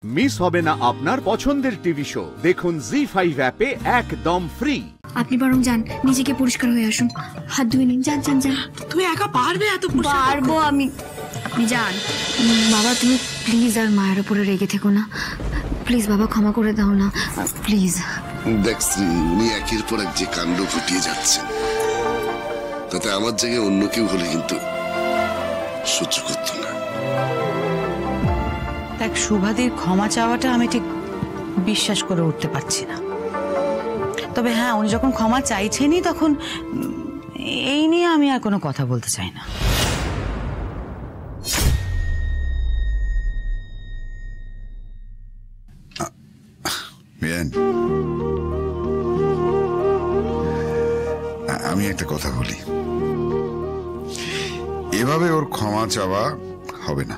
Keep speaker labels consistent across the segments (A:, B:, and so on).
A: Miss হবে না আপনার পছন্দের টিভি শো। দেখুন জি5 অ্যাপে একদম ফ্রি।
B: আপনি বরং যান, নিজেকে পরিষ্কার হয়ে আসুন, হাত ধুয়ে নিন। যান যান যান।
C: তুই একা পারবে? এত
B: পারবো আমি। আপনি যান। বাবা তুমি প্লিজ আর মায়ের উপরে রেগে থেকো না, প্লিজ বাবা, ক্ষমা করে দাও না প্লিজ।
D: দেখ শ্রী, উনি একের পর এক যে কাণ্ড ঘটিয়ে যাচ্ছেন, তাতে আমার জায়গায় অন্য কেউ হলে কিন্তু সহ্য করতো না।
C: দেখ, শুভাদির ক্ষমা চাওয়াটা আমি ঠিক বিশ্বাস করে উঠতে পারছি না। তবে হ্যাঁ, উনি যখন ক্ষমা চাইছেনই তখন এই নিয়ে আমি আর কোনো কথা বলতে চাই না।
E: আমি একটা কথা বলি, এভাবে ওর ক্ষমা চাওয়া হবে না।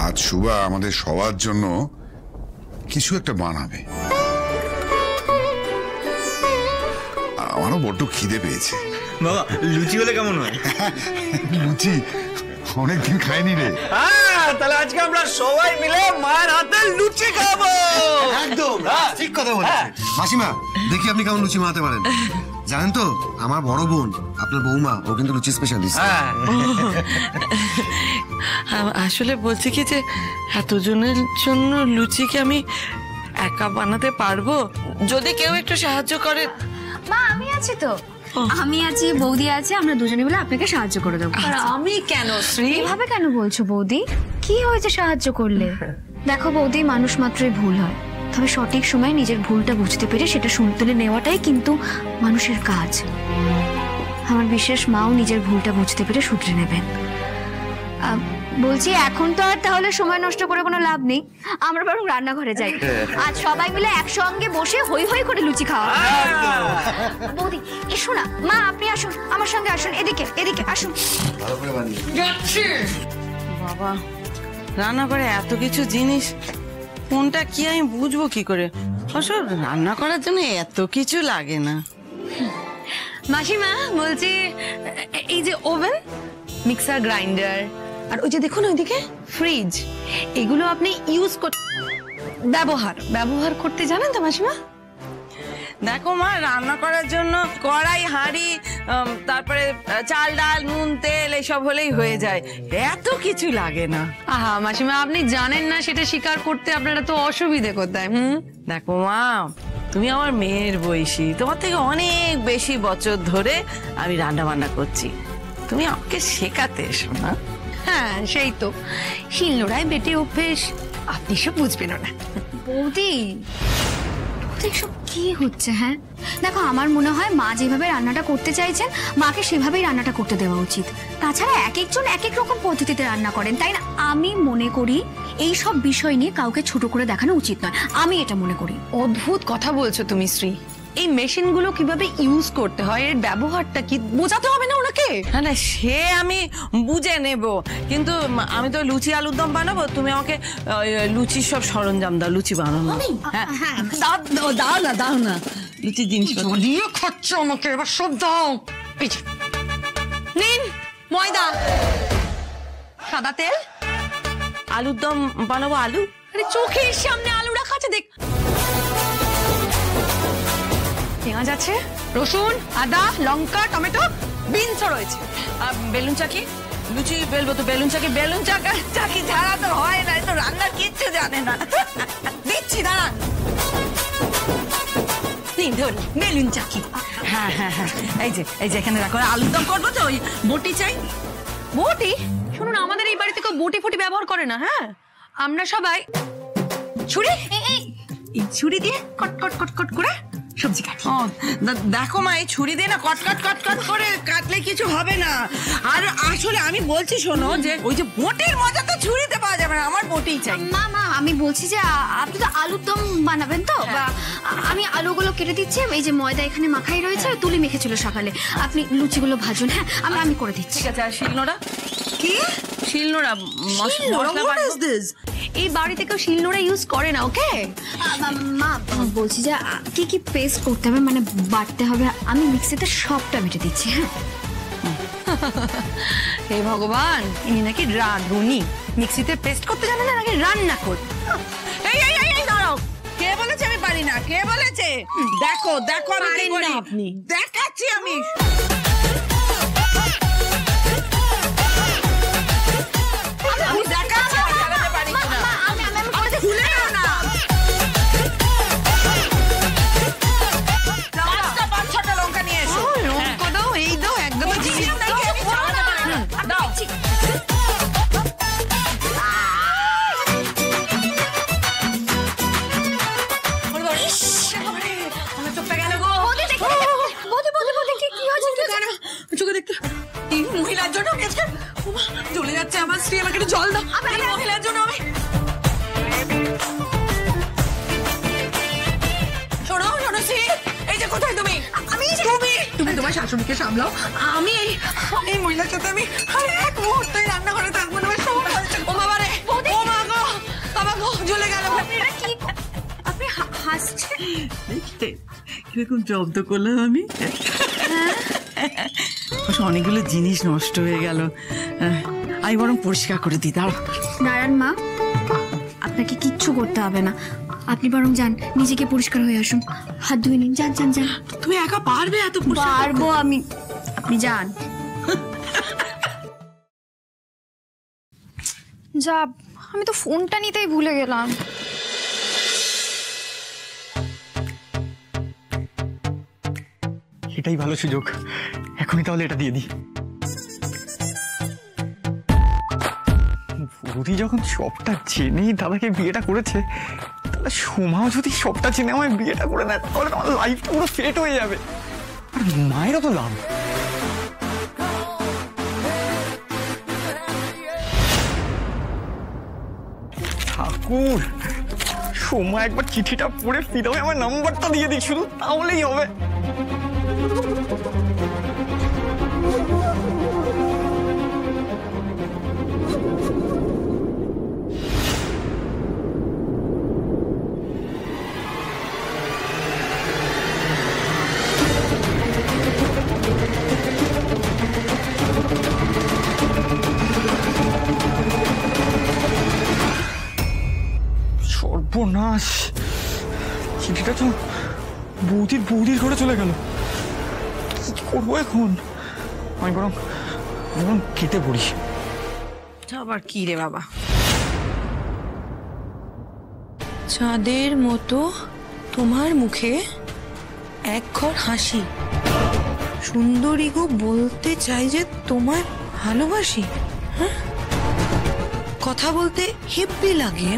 E: আজ শুভা আমাদের সবার জন্য কিছু একটা বানাবে। আমারও বড্ড খিদে পেয়েছে।
F: বাবা, লুচি হলে কেমন হয়?
E: লুচি অনেকদিন খাইনি রে।
F: তাহলে আজকে আমরা সবাই মিলে মায়ের হাতে লুচি খাবো।
G: একদম ঠিক কথা বলেছেন মাসিমা। দেখি আপনি কেমন লুচি বানাতে পারেন। জানেন তো, আমার বড় বোন আপনার বৌমা, ও কিন্তু লুচি স্পেশালিস্ট।
H: আসলে বলছি কি যে এতজনের জন্য লুচিকে আমি একা বানাতে পারবো? যদি কেউ একটু সাহায্য করে।
B: মা আমি আছি তো, আমি আছি, বৌদি আছে, আমরা দুজনে মিলে আপনাকে সাহায্য করে দেবো।
H: আর আমি কেন শ্রী?
B: এভাবে কেন বলছো বৌদি? কি হয়েছে সাহায্য করলে? দেখো বৌদি, মানুষ মাত্রই ভুল হয়, তবে সঠিক সময় নিজের ভুলটা বুঝতে পেরে সেটা শুনতে নেওয়াটাই কিন্তু মানুষের কাজ। আমার বিশেষ মাও নিজের ভুলটা বুঝতে পেরে শুধরে নেবেন। বলছি এখন তো আর তাহলে সময় নষ্ট করে কোনো লাভ নেই, আমরা বরং রান্নাঘরে যাই, আজ সবাই মিলে একসঙ্গে বসে হই হই করে লুচি খাওয়া। বৌদি এসো না, মা আপনি আসুন, আমার সঙ্গে আসুন, এদিকে এদিকে আসুন।
H: বাবা, রান্না করে এত কিছু জিনিস, কোনটা কি আমি বুঝবো কি করে? আসলে রান্না করার জন্য এত কিছু লাগে না।
I: মাসিমা বলছি, এই যে ওভেন, মিক্সার গ্রাইন্ডার, আর ওই যে দেখুন ওইদিকে ফ্রিজ, এগুলো আপনি ব্যবহার করতে জানেন তো মাসিমা?
H: দেখো মা, রান্না করার জন্য কড়াই, হাঁড়ি, তারপরে চাল ডাল নুন তেল এসব হলেই হয়ে যায়, এত কিছু লাগে না।
I: আহা মাসিমা, আপনি জানেন না সেটা স্বীকার করতে আপনারা তো অসুবিধে কোথায়।
H: দেখো মা, তুমি আমার মেয়ের বয়সী, তোমার থেকে অনেক বেশি বছর ধরে আমি রান্না বান্না করছি, তুমি আমাকে শেখাতে এসো না।
I: হ্যাঁ সেই তো, শিলনোড়ায় বেটে অভ্যেস, আপনি সব বুঝবেন না।
B: বৌদি এসব কি হচ্ছে? হ্যাঁ দেখো, আমার মনে হয় মা যেভাবে রান্নাটা করতে চাইছেন, মাকে সেভাবেই রান্নাটা করতে দেওয়া উচিত। তাছাড়া এক একজন এক এক রকম পদ্ধতিতে রান্না করেন, তাই না? আমি মনে করি এই সব বিষয় নিয়ে কাউকে ছোট করে দেখানো উচিত নয়, আমি এটা মনে করি।
I: অদ্ভুত কথা বলছো তুমি শ্রী। এই মেশিনগুলো কিভাবে ইউজ করতে হয়, এর ব্যবহারটা কি বোঝাতে হবে না ওনাকে?
H: হ্যাঁ না, সে আমি বুঝে নেব, কিন্তু আমি তো লুচি আলুর দম বানাবো, তুমি আমাকে লুচির সব সরঞ্জাম দাও, লুচি বানানো।
I: হ্যাঁ দাও না
H: লুচির জিনিস
I: খাচ্ছ আমাকে, এবার সব দাও। নিন ময়দা, সাদা তেল,
H: আলুর দম বানাবো। আলু?
I: আরে চোখের সামনে আলু রাখা আছে, দেখ। পেঁয়াজ আছে, রসুন, আদা, লঙ্কা, টমেটো, বিনসও রয়েছে।
H: বেলুন চাকি? লুচি বেলবো তো বেলুন চাকি ছাড়া তো হয় না, তো রান্নার কিচ্ছু জানে না।
I: দিচ্ছি দাঁড়ান। নিন ধরুন বেলুন চাকি।
H: হ্যাঁ, এই যে এখানে রাখো। আলুর দম করবো তো, ওই বটি চাই।
I: বটি? শুনুন, আমাদের এই বাড়িতে কেউ বটি ফটি ব্যবহার করে না। হ্যাঁ, আমরা সবাই ছুরি, এই ছুরি দিয়ে কট কট কট কট করে সবজি কাটি।
H: দেখো মা, এই ছুরি দিয়ে না কট করে কাটলে কিছু হবে না। আর আসলে আমি বলছি শোনো, যে ওই যে বটির মজা তো ছুরিতে পাওয়া যাবে না, আমার বটি চাই।
B: মা আমি বলছি যে আপনি তো আলুর দম বানাবেন তো, আমি আলুগুলো কেটে দিচ্ছি, এই যে ময়দা এখানে মাখাই রয়েছে, তুলি মেখেছিল সকালে, আপনি লুচিগুলো ভাজুন। হ্যাঁ আমি করে দিচ্ছি।
H: ঠিক আছে। আর শিলনোড়া? কি শিলনোড়া?
I: এই বাড়িতে কেউ শিলনোড়া ইউজ করে না। ওকে
B: মা বলছি যে কি কি পেস্ট করতে হবে, মানে বাটতে হবে, আমি মিক্সিতে সবটা বেটে দিচ্ছি। হ্যাঁ
I: হে ভগবান, ইনি নাকি রাঁধুনি, মিক্সিতে পেস্ট করতে জানে না, নাকি রান্না করতে।
H: এই এই এই এই দাঁড়াও, কে বলেছে আমি পারি না? কে বলেছে? দেখো দেখো আমি কি করি,
I: আপনি
H: দেখাচ্ছি আমি। আমি দেখাচ্ছি আমি চালাতে পারি কিনা। আমি খুলে নাও না। পাঁচটা 5-6টা লঙ্কা নিয়ে এসো।
I: লঙ্কা দাও, এই দাও, একদম জিনিস
H: নাকি আমি চালাতে পারি না। দাও। আমার চোখটা গেল গো। চোখে দেখতে এই মহিলার জন্য আমি আজকে চলে যাচ্ছে আমার স্ত্রী, আমাকে একটু জল দাও। এই মহিলার জন্য আমি শোনো শোনো শ্রী, এই যে কোথায় তুমি? তুমি তোমার শাশুড়িকে সামলাও, আমি এই মহিলার সাথে আমি এক মুহূর্তে রান্নাঘরে থাকবো না। ও বাবা রে, ও মা গো, বাবা গো, জ্বলে গেল।
B: আপনি হাসছেন?
C: দেখতে কিরকম জব্দ করলাম আমি। অনেকগুলো জিনিস নষ্ট হয়ে গেল, আমি বরং পরিষ্কার করে দিই।
B: দাঁড়ান মা, আপনাকে কিচ্ছু করতে হবে না, আপনি বরং যান, নিজেকে পরিষ্কার হয়ে আসুন, হাত ধুয়ে নিন, যান যান যান।
H: তুমি একা পারবে এত?
B: পারবো আমি, আপনি যান। যা, আমি তো ফোনটা নিতেই ভুলে গেলাম।
J: এটাই ভালো সুযোগ, এখনই তাহলে এটা দিয়ে দিই। বৌদি যখন সবটা জেনেই দাদাকে বিয়েটা করেছে, তাহলে সোমাও যদি সবটা জেনে আমায় বিয়েটা করে নেয়, তাহলে আমার লাইফটা পুরো সেট হয়ে যাবে, আর মায়েরও তো লাভ। ঠাকুর, সোমা একবার চিঠিটা পড়ে ফিরাবে, আমার নাম্বারটা দিয়ে দিই শুধু, তাহলেই হবে। সর্বনাশ, চিঠিটা তো বৌদির ঘরে চলে গেল, কি করবো এখন? আমি বরং কেটে পড়ি।
H: আবার কি রে বাবা? চাঁদের মতো তোমার মুখে এক ঘর হাসি, সুন্দরী গো বলতে চাই যে তোমায় ভালোবাসি। হ্যাঁ, কথা বলতে হেব্বি লাগে,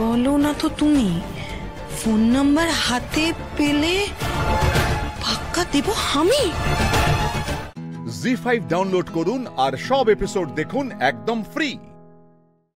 H: বলো না তো তুমি। ফোন নাম্বার হাতে পেলে পাক্কা দেব আমি।
A: জি5 ডাউনলোড করুন আর সব এপিসোড দেখুন একদম ফ্রি।